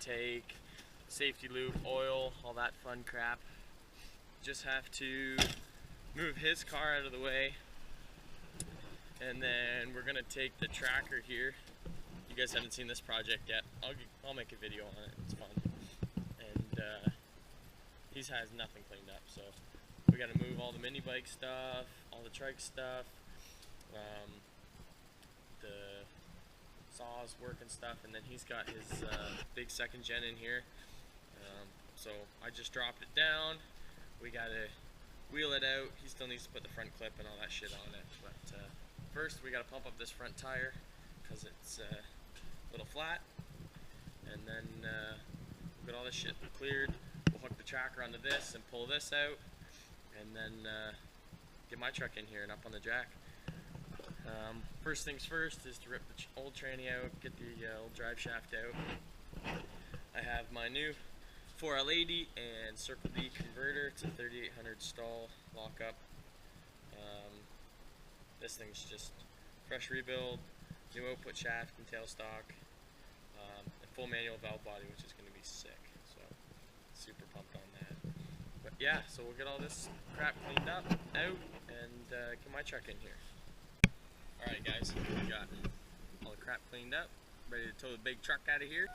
intake, safety loop, oil, all that fun crap. Just have to move his car out of the way, and then we're gonna take the tracker here. You guys haven't seen this project yet. I'll make a video on it. It's fun, and he has nothing cleaned up, so we got to move all the mini bike stuff, all the trike stuff, the saws working stuff, and then he's got his big second gen in here. So I just dropped it down. We got to wheel it out. He still needs to put the front clip and all that shit on it, but first we got to pump up this front tire because it's a little flat, and then we'll get all this shit cleared. We'll hook the tracker onto this and pull this out, and then get my truck in here and up on the jack. First things first is to rip the old tranny out, get the old drive shaft out. I have my new 4L80 and Circle D converter. It's a 3800 stall lockup. This thing's just fresh rebuild, new output shaft and tailstock, and full manual valve body, which is going to be sick. So super pumped on that. But yeah, so we'll get all this crap cleaned up, out, and get my truck in here. Alright guys, we got all the crap cleaned up, ready to tow the big truck out of here.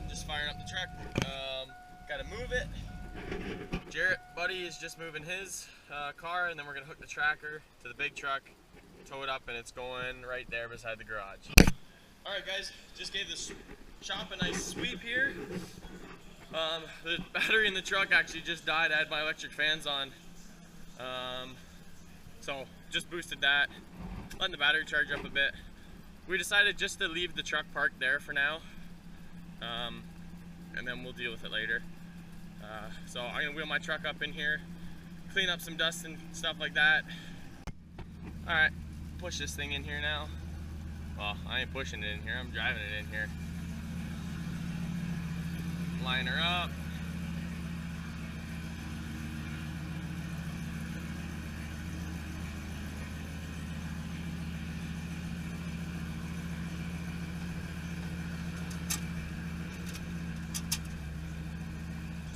Just firing up the truck, gotta move it. Jarrett, buddy, is just moving his car, and then we're gonna hook the tracker to the big truck, tow it up, and it's going right there beside the garage. Alright guys, just gave this shop a nice sweep here. The battery in the truck actually just died. I had my electric fans on. So just boosted that, letting the battery charge up a bit. We decided just to leave the truck parked there for now, and then we'll deal with it later. So I'm gonna wheel my truck up in here, clean up some dust and stuff like that. Alright, push this thing in here now. Well, I ain't pushing it in here, I'm driving it in here. Line her up.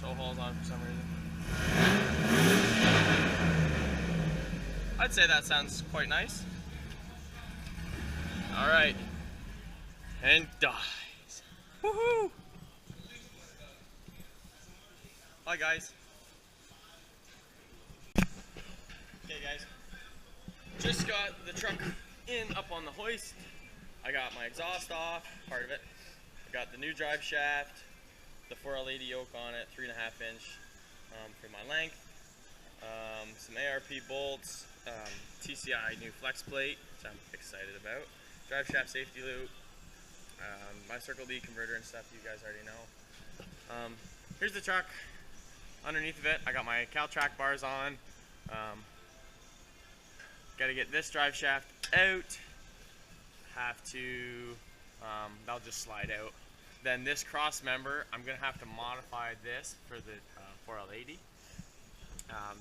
Tow haul's on for some reason. I'd say that sounds quite nice. Alright. And dies. Woohoo! Hi guys. Okay guys. Just got the truck in up on the hoist. I got my exhaust off, part of it. I got the new drive shaft, the 4L80 yoke on it, 3.5 inch for my length. Some ARP bolts, TCI new flex plate, which I'm excited about. Drive shaft safety loop, my Circle D converter and stuff you guys already know. Here's the truck. Underneath of it, I got my Caltrack bars on. Got to get this drive shaft out. Have to, that'll just slide out. Then this cross member, I'm gonna have to modify this for the 4L80.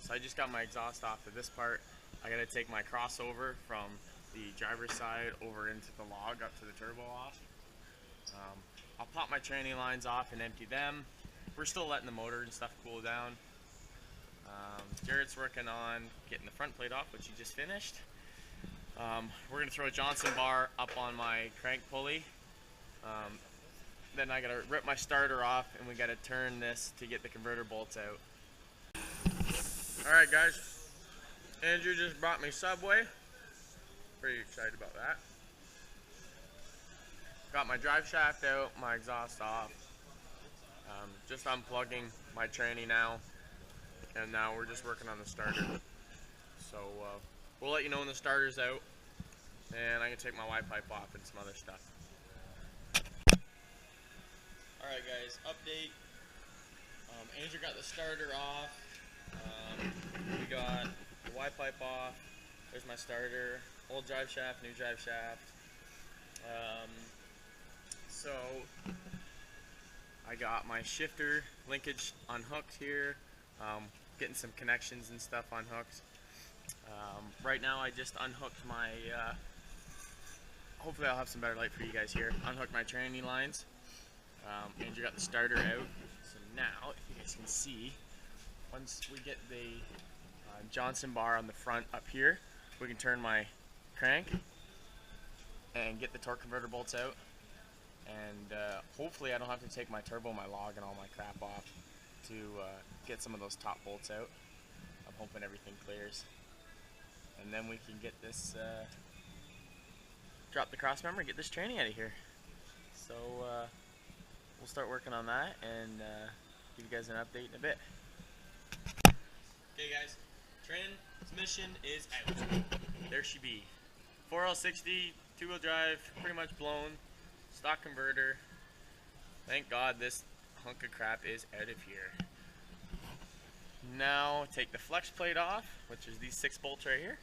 So I just got my exhaust off of this part. I gotta take my crossover from the driver's side over into the log up to the turbo off. I'll pop my tranny lines off and empty them. We're still letting the motor and stuff cool down. Jarrett's working on getting the front plate off, which he just finished. We're gonna throw a Johnson bar up on my crank pulley. Then I gotta rip my starter off, and we gotta turn this to get the converter bolts out. Alright guys, Andrew just brought me Subway. Pretty excited about that. Got my drive shaft out, my exhaust off. Just unplugging my tranny now, and now we're just working on the starter. So we'll let you know when the starter's out, and I can take my Y pipe off and some other stuff. Alright guys, update. Andrew got the starter off. We got the Y pipe off. There's my starter. Old drive shaft, new drive shaft. So I got my shifter linkage unhooked here. Getting some connections and stuff unhooked. Right now I just unhooked my, hopefully I'll have some better light for you guys here. Unhooked my tranny lines. Andrew got the starter out. So now, if you guys can see, once we get the Johnson bar on the front up here, we can turn my crank and get the torque converter bolts out. And hopefully I don't have to take my turbo, my log, and all my crap off to get some of those top bolts out. I'm hoping everything clears. And then we can get this, drop the cross member and get this training out of here. So we'll start working on that and give you guys an update in a bit. Okay guys, transmission is out. There she be. 4L60, two-wheel drive, pretty much blown. Stock converter. Thank God this hunk of crap is out of here. Now take the flex plate off, which is these 6 bolts right here,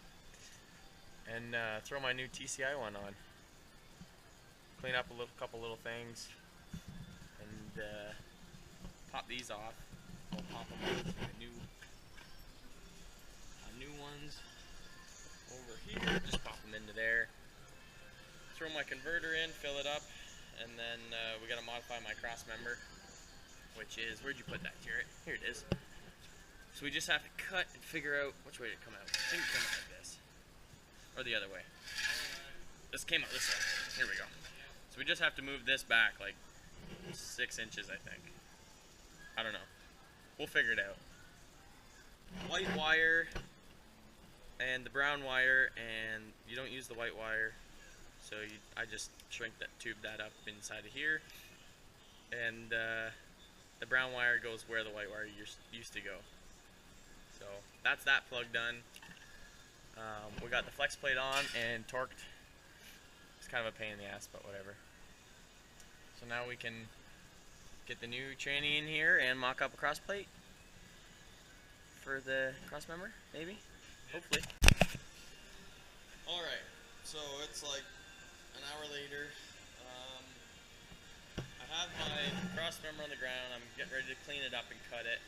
and throw my new TCI one on. Clean up a couple little things, and pop these off. We'll pop them with the new ones over here. Just pop them into there. Throw my converter in, fill it up, and then we gotta modify my cross member, which is, where'd you put that, Jarrett? Here it is. So we just have to cut and figure out which way to come out. I think it came out like this, or the other way. This came out this way. Here we go. So we just have to move this back like 6 inches, I think. I don't know. We'll figure it out. White wire and the brown wire, and you don't use the white wire. So I just shrink that, tube that up inside of here, and the brown wire goes where the white wire used to go. So that's that plug done. We got the flex plate on and torqued. It's kind of a pain in the ass, but whatever. So now we can get the new tranny in here and mock up a cross plate for the cross member, maybe, hopefully. Alright, so it's like an hour later. I have my cross member on the ground. I'm getting ready to clean it up and cut it.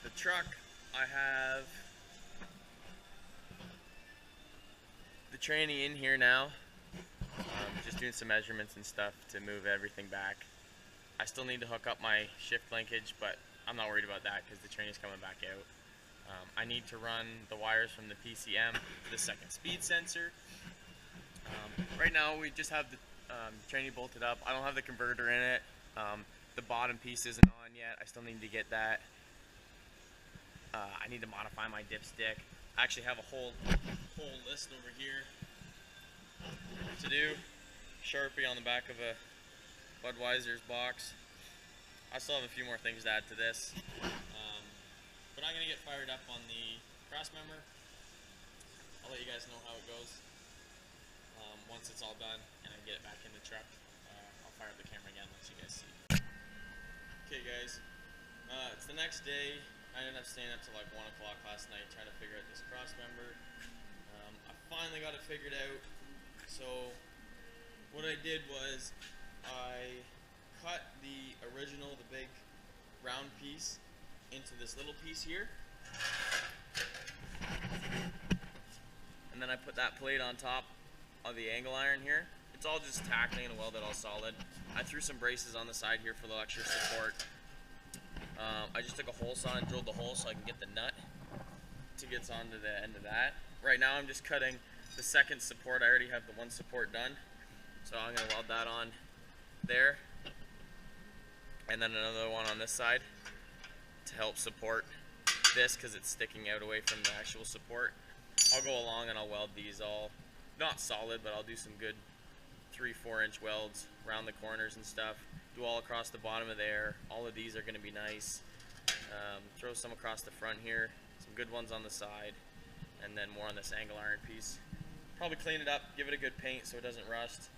The truck, I have the tranny in here now. Just doing some measurements and stuff to move everything back. I still need to hook up my shift linkage, but I'm not worried about that because the tranny's coming back out. I need to run the wires from the PCM to the second speed sensor. Right now we just have the tranny bolted up. I don't have the converter in it. The bottom piece isn't on yet. I still need to get that. I need to modify my dipstick. I actually have a whole list over here to do. Sharpie on the back of a Budweiser's box. I still have a few more things to add to this. But I'm going to get fired up on the cross member. I'll let you guys know how it goes. Once it's all done and I get it back in the truck, I'll fire up the camera again and let you guys see. Okay guys, it's the next day. I ended up staying up till like 1 o'clock last night trying to figure out this cross member. I finally got it figured out. So what I did was I cut the original, the big round piece, into this little piece here. And then I put that plate on top of the angle iron here. It's all just tackling and welded all solid. I threw some braces on the side here for the extra support. I just took a hole saw and drilled the hole so I can get the nut to get onto the end of that. Right now I'm just cutting the second support. I already have the one support done. So I'm going to weld that on there. And then another one on this side to help support this because it's sticking out away from the actual support. I'll go along and I'll weld these all, not solid, but I'll do some good 3-4 inch welds around the corners and stuff. Do all across the bottom of there. All of these are going to be nice. Throw some across the front here, some good ones on the side, and then more on this angle iron piece. Probably clean it up, give it a good paint so it doesn't rust,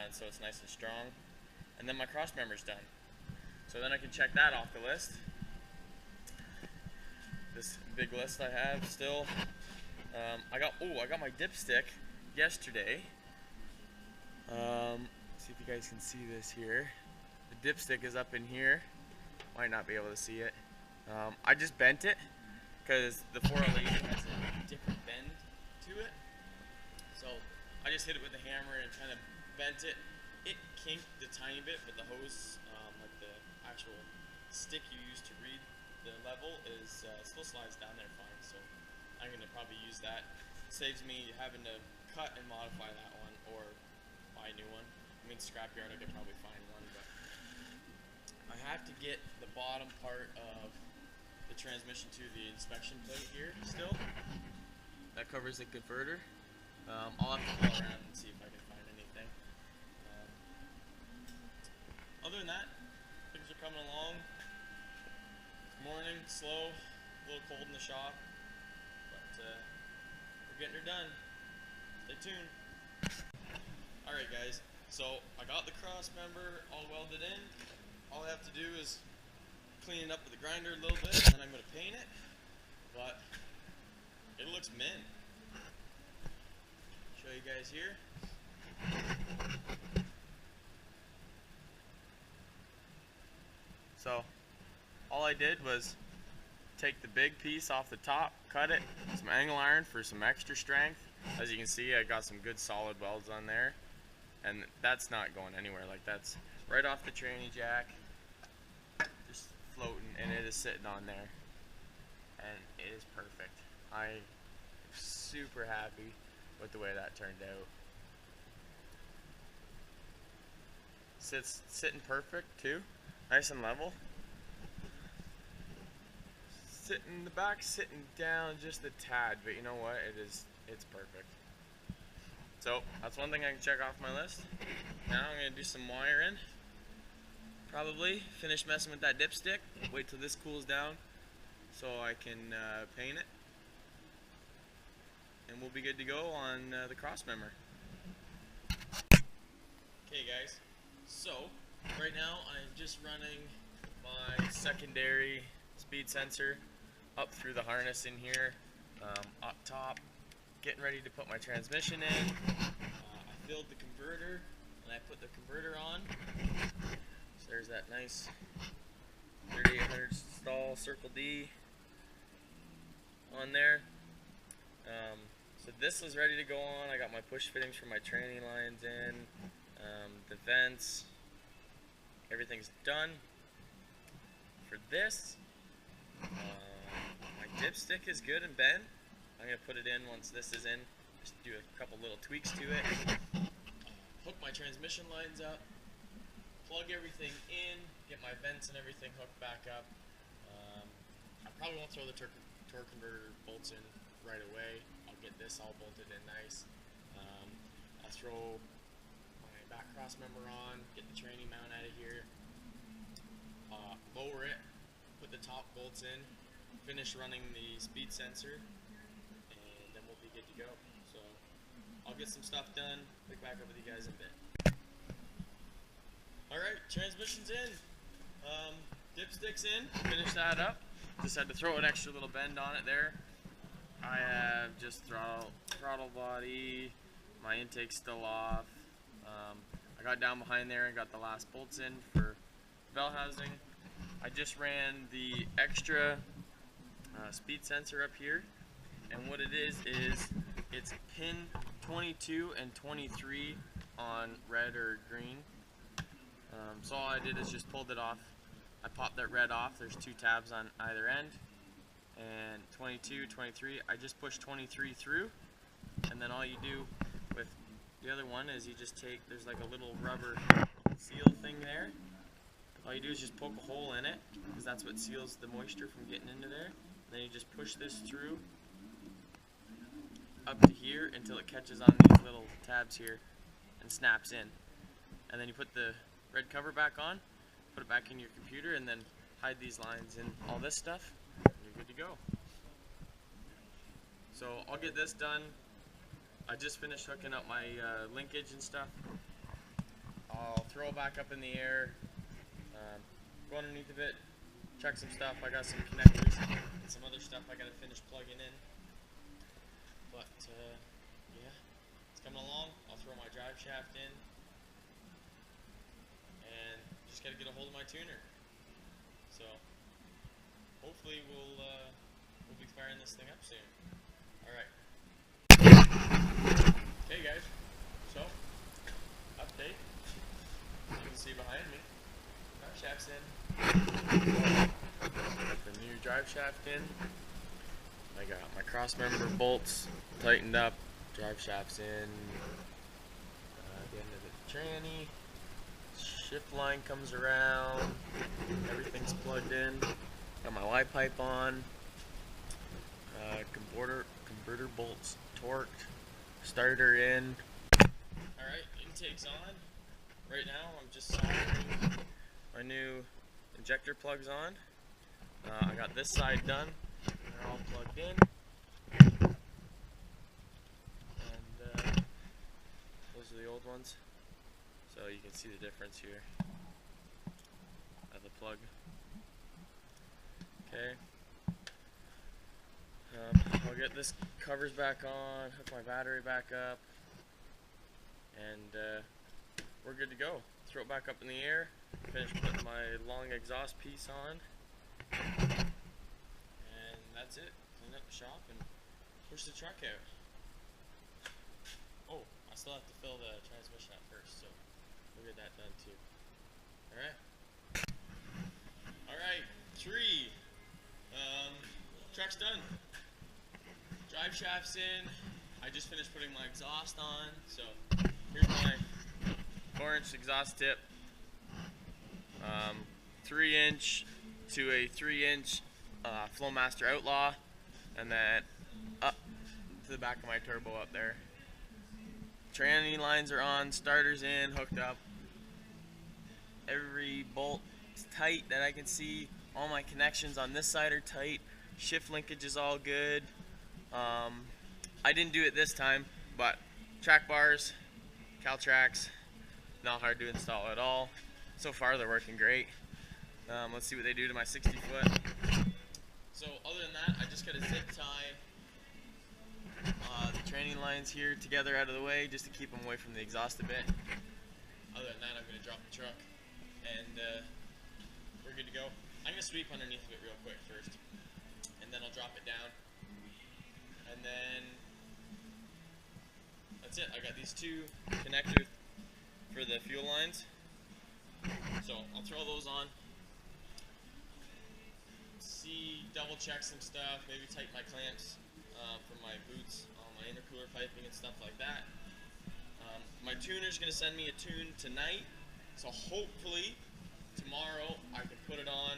and so it's nice and strong. And then my cross member's done. So then I can check that off the list. This big list I have still. I got my dipstick yesterday. See if you guys can see this here. The dipstick is up in here. Might not be able to see it. I just bent it because the 408 has a different bend to it. So I just hit it with a hammer and kind of bent it. it kinked a tiny bit, but the hose, like the actual stick you use to read the level, is still slides down there fine. So I'm gonna probably use that. Saves me having to cut and modify that one or buy a new one. I mean, scrapyard, I could probably find one, but I have to get the bottom part of the transmission to the inspection plate here still. That covers the converter. I'll have to pull around and see if I can find anything. Other than that, things are coming along. It's morning, slow, a little cold in the shop, but we're getting her done. Stay tuned. Alright guys, so I got the cross member all welded in. All I have to do is clean it up with a grinder a little bit, and then I'm going to paint it, but it looks mint. Show you guys here. So all I did was take the big piece off the top, cut it, some angle iron for some extra strength. As you can see, I got some good solid welds on there, and that's not going anywhere. Like, that's right off the tranny jack, just floating, and it is sitting on there, and it is perfect. I'm super happy with the way that turned out. Sitting perfect too, nice and level. Sitting in the back, sitting down just a tad, but you know what? It's perfect. So that's one thing I can check off my list. Now I'm gonna do some wiring. Probably finish messing with that dipstick. Wait till this cools down so I can paint it, and we'll be good to go on the cross member. Okay guys, so right now I'm just running my secondary speed sensor up through the harness in here, up top, getting ready to put my transmission in. I filled the converter and I put the converter on. So there's that nice 3800 stall Circle D on there. So this is ready to go on. I got my push fittings for my tranny lines in, the vents, everything's done. For this, my dipstick is good and bent. I'm going to put it in once this is in, just do a couple little tweaks to it. Hook my transmission lines up, plug everything in, get my vents and everything hooked back up. I probably won't throw the torque converter bolts in right away. I'll get this all bolted in nice. I'll throw my back cross member on, get the tranny mount out of here, lower it, put the top bolts in, finish running the speed sensor, and then we'll be good to go. So I'll get some stuff done, pick back up with you guys in a bit. Alright, transmission's in, dipstick's in, finish that up. Just had to throw an extra little bend on it there. I have just throttle body, my intake's still off. I got down behind there and got the last bolts in for bell housing. I just ran the extra speed sensor up here, and what it is it's pin 22 and 23 on red or green. So all I did is just pulled it off. I popped that red off. There's two tabs on either end, and 22, 23, I just push 23 through, and then all you do with the other one is you just take, there's like a little rubber seal thing there. All you do is just poke a hole in it, because that's what seals the moisture from getting into there. And then you just push this through up to here until it catches on these little tabs here and snaps in. And then you put the red cover back on, put it back in your computer, and then hide these lines and all this stuff, and you're good to go. So I'll get this done. I just finished hooking up my linkage and stuff. I'll throw it back up in the air, go underneath of it, check some stuff. I got some connectors and some other stuff I gotta finish plugging in. But yeah, it's coming along. I'll throw my drive shaft in, and just gotta get a hold of my tuner. So hopefully we'll be firing this thing up soon. All right. Okay, guys. So update. see behind me, drive shaft's in. Got the new drive shaft in. I got my cross member bolts tightened up. Drive shaft's in. The end of the tranny. Shift line comes around. Everything's plugged in. Got my Y pipe on. Converter bolts torqued. Starter in. Alright, intake's on. Right now I'm just soldering my new injector plugs on. I got this side done. They're all plugged in. And those are the old ones. So you can see the difference here of the plug. Okay. I'll get this covers back on, hook my battery back up, and we're good to go. Throw it back up in the air, finish putting my long exhaust piece on, and that's it. Clean up the shop and push the truck out. Oh, I still have to fill the transmission out first, so we'll get that done too. Alright, 3. Truck's done. Drive shaft's in. I just finished putting my exhaust on, so here's my 4-inch exhaust tip. 3-inch to a 3-inch Flowmaster Outlaw, and then up to the back of my turbo up there. Tranny lines are on, starter's in, hooked up. Every bolt is tight that I can see. All my connections on this side are tight. Shift linkage is all good. I didn't do it this time, but track bars, Caltrax, not hard to install at all. So far they're working great. Let's see what they do to my 60-foot. So other than that, I just got to zip tie the training lines here together out of the way just to keep them away from the exhaust a bit. Other than that, I'm going to drop the truck and we're good to go. I'm going to sweep underneath of it real quick first, and then I'll drop it down. And then that's it. I got these 2 connectors for the fuel lines. So I'll throw those on. Double check some stuff, maybe tighten my clamps for my boots on my intercooler piping and stuff like that. My tuner's going to send me a tune tonight, so hopefully tomorrow I can put it on,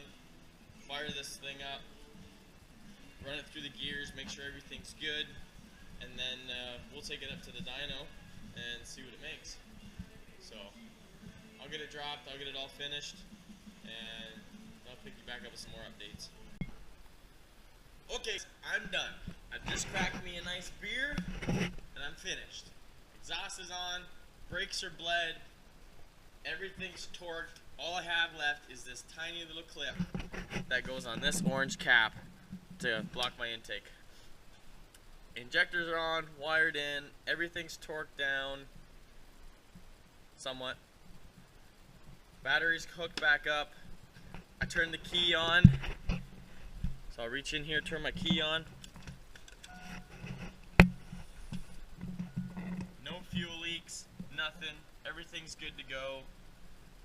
fire this thing up, run it through the gears, make sure everything's good, and then we'll take it up to the dyno and see what it makes. So I'll get it dropped, I'll get it all finished, and I'll pick you back up with some more updates. Okay, I'm done. I've just cracked me a nice beer, and I'm finished. Exhaust is on, brakes are bled, everything's torqued. All I have left is this tiny little clip that goes on this orange cap to block my intake. Injectors are on, wired in, everything's torqued down somewhat. Battery's hooked back up. I turned the key on. So I'll reach in here, turn my key on. No fuel leaks, nothing. Everything's good to go.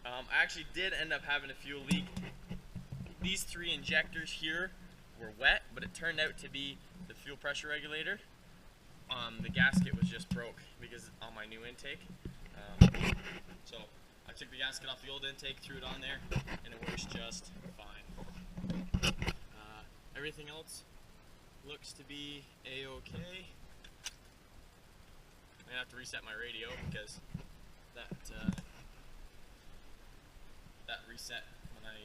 I actually did end up having a fuel leak. These 3 injectors here were wet, but it turned out to be the fuel pressure regulator. The gasket was just broke because on my new intake. So I took the gasket off the old intake, threw it on there, and it works just fine. Everything else looks to be a-okay. I'm gonna have to reset my radio because that reset when I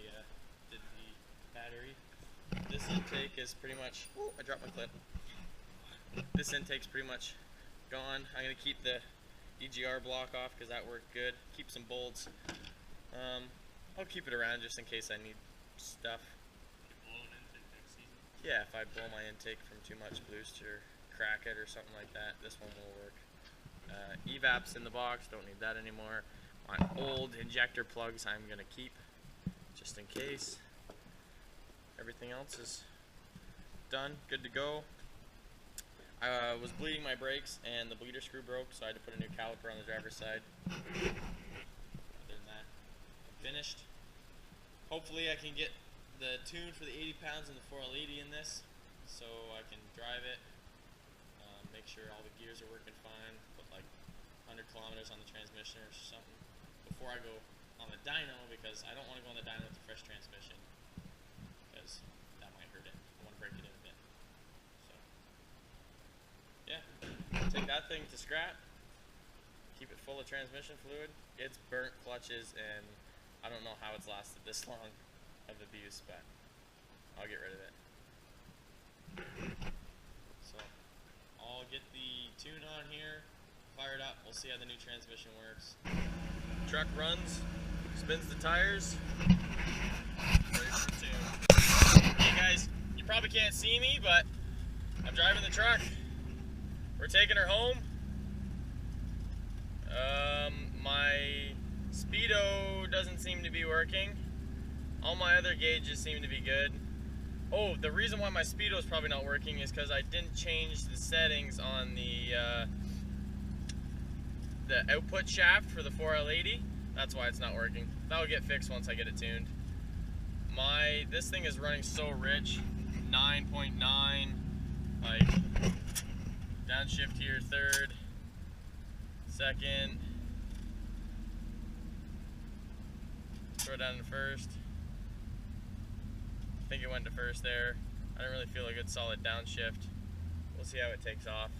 did the battery. This intake is pretty much, oh, I dropped my clip. This intake's pretty much gone. I'm gonna keep the EGR block off because that worked good. Keep some bolts. I'll keep it around just in case I need stuff. Yeah, if I blow my intake from too much boost or crack it or something like that, this one will work. Evap's in the box, don't need that anymore. My old injector plugs I'm gonna keep just in case. Everything else is done, good to go. I was bleeding my brakes and the bleeder screw broke, so I had to put a new caliper on the driver's side. Other than that, finished. Hopefully I can get the tune for the 80 pounds and the 4L80 in this, so I can drive it, make sure all the gears are working fine, put like 100 kilometers on the transmission or something before I go on the dyno, because I don't want to go on the dyno with the fresh transmission, because that might hurt it. I want to break it in a bit. So yeah, take that thing to scrap, keep it full of transmission fluid. It's burnt clutches, and I don't know how it's lasted this long of abuse, but I'll get rid of it. So I'll get the tune on here, fire it up, we'll see how the new transmission works. Truck runs, spins the tires, ready for the tune. Hey guys, you probably can't see me, but I'm driving the truck. We're taking her home. My speedo doesn't seem to be working. All my other gauges seem to be good. Oh, the reason why my speedo is probably not working is because I didn't change the settings on the output shaft for the 4L80. That's why it's not working. That'll get fixed once I get it tuned. This thing is running so rich, 9.9, like downshift here, third, second, throw it down to first. I think it went to first there. I don't really feel a good solid downshift. We'll see how it takes off.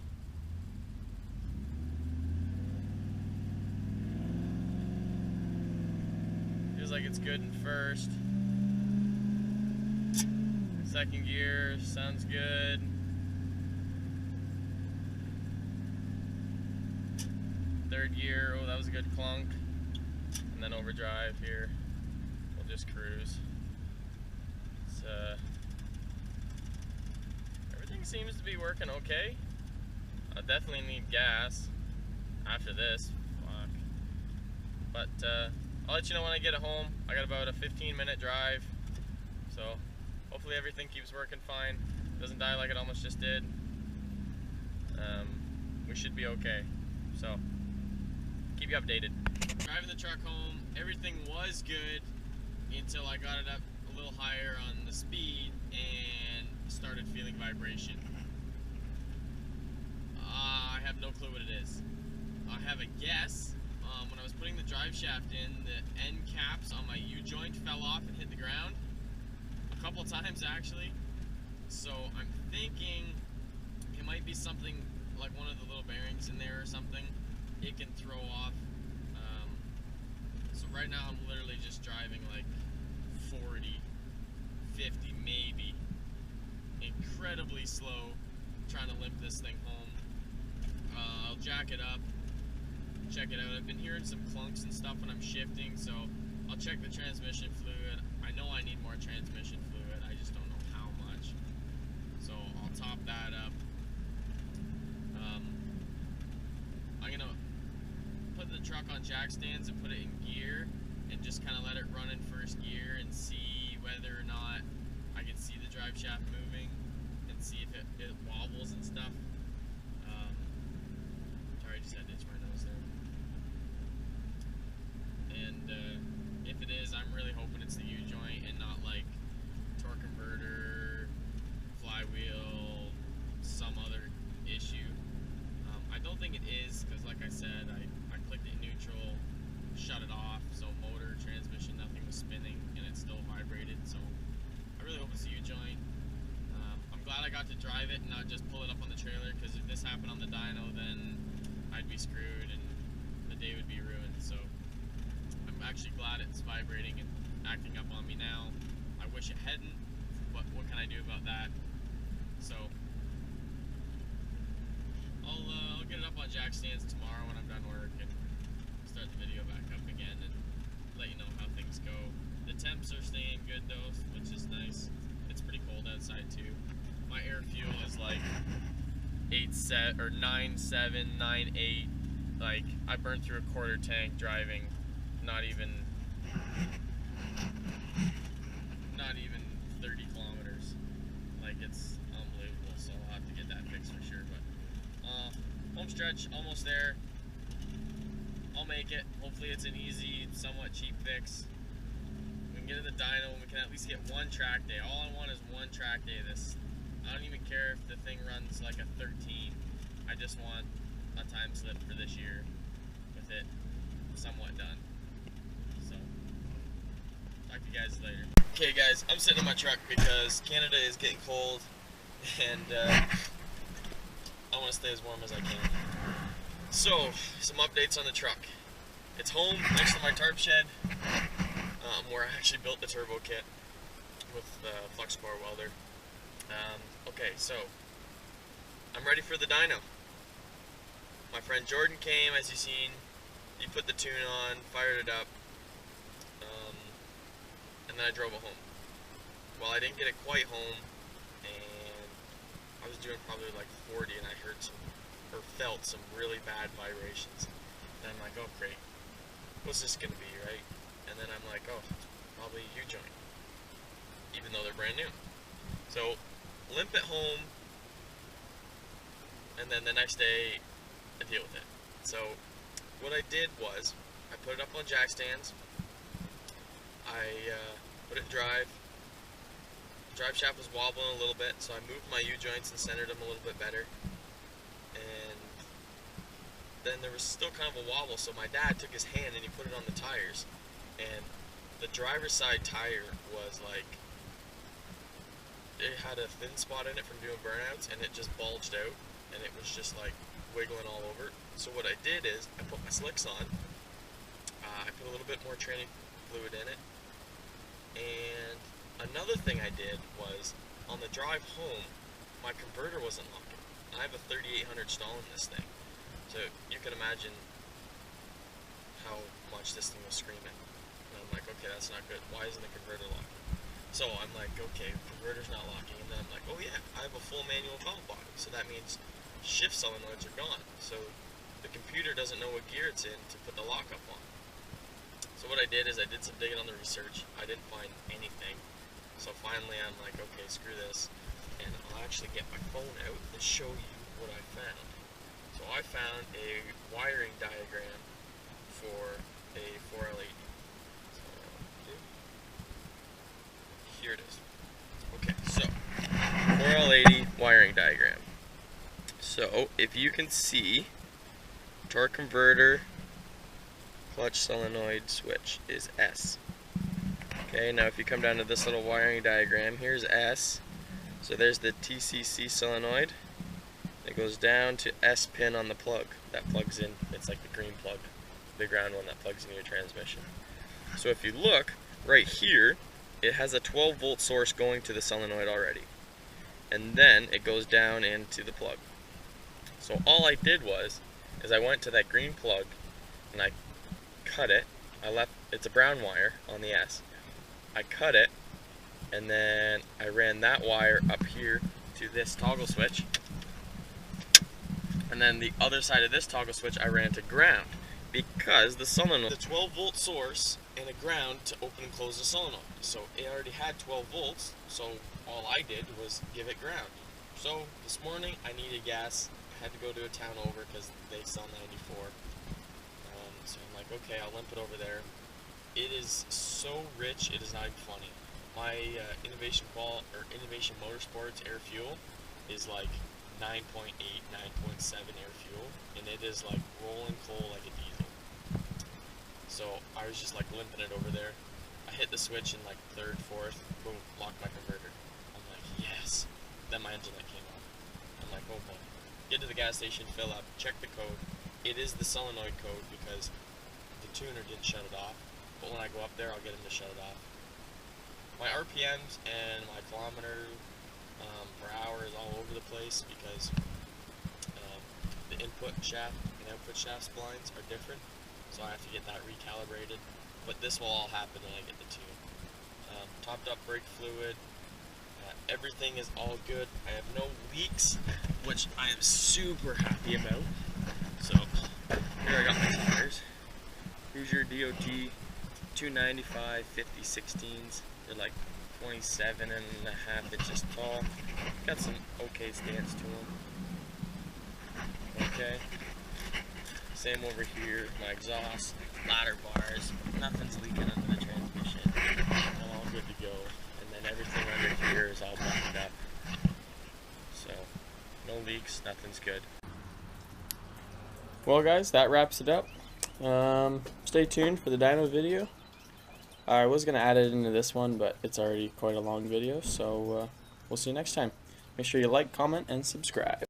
Feels like it's good in first. Second gear, sounds good. Third gear, oh, that was a good clunk. And then overdrive here. We'll just cruise. Everything seems to be working okay. I definitely need gas after this. Fuck. But I'll let you know when I get it home. I got about a 15-minute drive, so hopefully everything keeps working fine. Doesn't die like it almost just did. We should be okay. So keep you updated. Driving the truck home, everything was good until I got it up a little higher on the speed and started feeling vibration. I have no clue what it is. I have a guess. When I was putting the drive shaft in, the end caps on my U-joint fell off and hit the ground a couple times actually. So I'm thinking it might be something like one of the little bearings in there or something. It can throw off. So right now I'm literally just driving like 40, 50 maybe. Incredibly slow, trying to limp this thing home. I'll jack it up, check it out. I've been hearing some clunks and stuff when I'm shifting, so I'll check the transmission fluid. I know I need more transmission fluid, I just don't know how much. So I'll top that up. I'm gonna put the truck on jack stands and put it in gear and just kind of let it run in first gear and see whether or not I can see the drive shaft moving and see if it wobbles and stuff. Sorry, I just had to itch my nose there. And if it is, I'm really hoping it's the U-joint and not like torque converter, flywheel, some other issue. I don't think it is, because like I said, I clicked it neutral, shut it off, so motor, transmission, nothing was spinning, and it still vibrated, so I really hope it's the U-joint. I'm glad I got to drive it and not just pull it up on the trailer, because if this happened on the dyno, then I'd be screwed and the day would be ruined. So I'm actually glad it's vibrating and acting up on me now. I wish it hadn't, but what can I do about that? So I'll get it up on jack stands tomorrow when I'm done work and start the video back up again and let you know how things go. The temps are staying good though, which is nice. It's pretty cold outside too. My air fuel is like 9.7, 9.8. Like I burned through a quarter tank driving not even 30 kilometers. Like it's unbelievable. So I'll have to get that fixed for sure. But home stretch, almost there. I'll make it. Hopefully it's an easy, somewhat cheap fix. get in the dyno, and we can at least get one track day. All I want is one track day. I don't even care if the thing runs like a 13. I just want a time slip for this year with it somewhat done. So, talk to you guys later. Okay guys, I'm sitting in my truck because Canada is getting cold, and I want to stay as warm as I can. So, some updates on the truck. It's home next to my tarp shed, where I actually built the turbo kit with flux core welder. Okay, so I'm ready for the dyno. My friend Jordan came, as you've seen. He put the tune on, fired it up, and then I drove it home. Well, I didn't get it quite home, and I was doing probably like 40, and I heard felt some really bad vibrations. And I'm like, oh great, what's this gonna be, right? And then I'm like, oh, it's probably a U-joint, even though they're brand new. So, limp it home, and then the next day, I deal with it. So, what I did was, I put it up on jack stands, I put it in drive. The drive shaft was wobbling a little bit, so I moved my U-joints and centered them a little bit better. And then there was still kind of a wobble, so my dad took his hand and he put it on the tires. And the driver's side tire was like, it had a thin spot in it from doing burnouts, and it just bulged out, and it was just like wiggling all over. So what I did is, I put my slicks on, I put a little bit more training fluid in it, and another thing I did was, on the drive home, my converter wasn't locking. I have a 3800 stall in this thing, so you can imagine how much this thing was screaming. And I'm like, okay, that's not good. Why isn't the converter locking? So I'm like, okay, converter's not locking, and then I'm like, oh yeah, I have a full manual valve body, so that means shift solenoids are gone. So the computer doesn't know what gear it's in to put the lockup on. So what I did is I did some digging on the research. I didn't find anything. So finally I'm like, okay, screw this. And I'll actually get my phone out and show you what I found. So I found a wiring diagram for a 4L80. So here it is. Okay, so 4L80 wiring diagram. So if you can see, torque converter, clutch solenoid switch is S. Okay, now if you come down to this little wiring diagram, here's S. So there's the TCC solenoid. It goes down to S pin on the plug. That plugs in, it's like the green plug, the ground one that plugs into your transmission. So if you look, right here, it has a 12 volt source going to the solenoid already. And then it goes down into the plug. So all I did was, is I went to that green plug, and I cut it. It's a brown wire on the S. I cut it, and then I ran that wire up here to this toggle switch, and then the other side of this toggle switch I ran to ground, because the solenoid, the 12 volt source and a ground to open and close the solenoid. So it already had 12 volts, so all I did was give it ground. So this morning I needed gas. I had to go to a town over because they sell 94. So I'm like, okay, I'll limp it over there. It is so rich, it is not even funny. My Innovation Motorsports air fuel is like 9.8, 9.7 air fuel, and it is like rolling coal like a diesel. So I was just like limping it over there. I hit the switch in like third, fourth, boom, locked my converter. I'm like, yes. Then my engine light came on. I'm like, oh boy. Get to the gas station, fill up, check the code. It is the solenoid code because the tuner didn't shut it off. But when I go up there, I'll get him to shut it off. My RPMs and my kilometer per hour is all over the place because the input shaft and output shaft splines are different. So I have to get that recalibrated. But this will all happen when I get the tune. Topped up brake fluid. Everything is all good. I have no leaks, which I am super happy about. So here I got my tires. Here's your DOT 295 50/16s. They're like 27.5 inches tall. Got some okay stance to them. Okay. Same over here. My exhaust, ladder bars. Nothing's leaking under the transmission. nothing's good. Well guys, that wraps it up. Stay tuned for the dyno video. I was going to add it into this one, but it's already quite a long video, so we'll see you next time. Make sure you like, comment, and subscribe.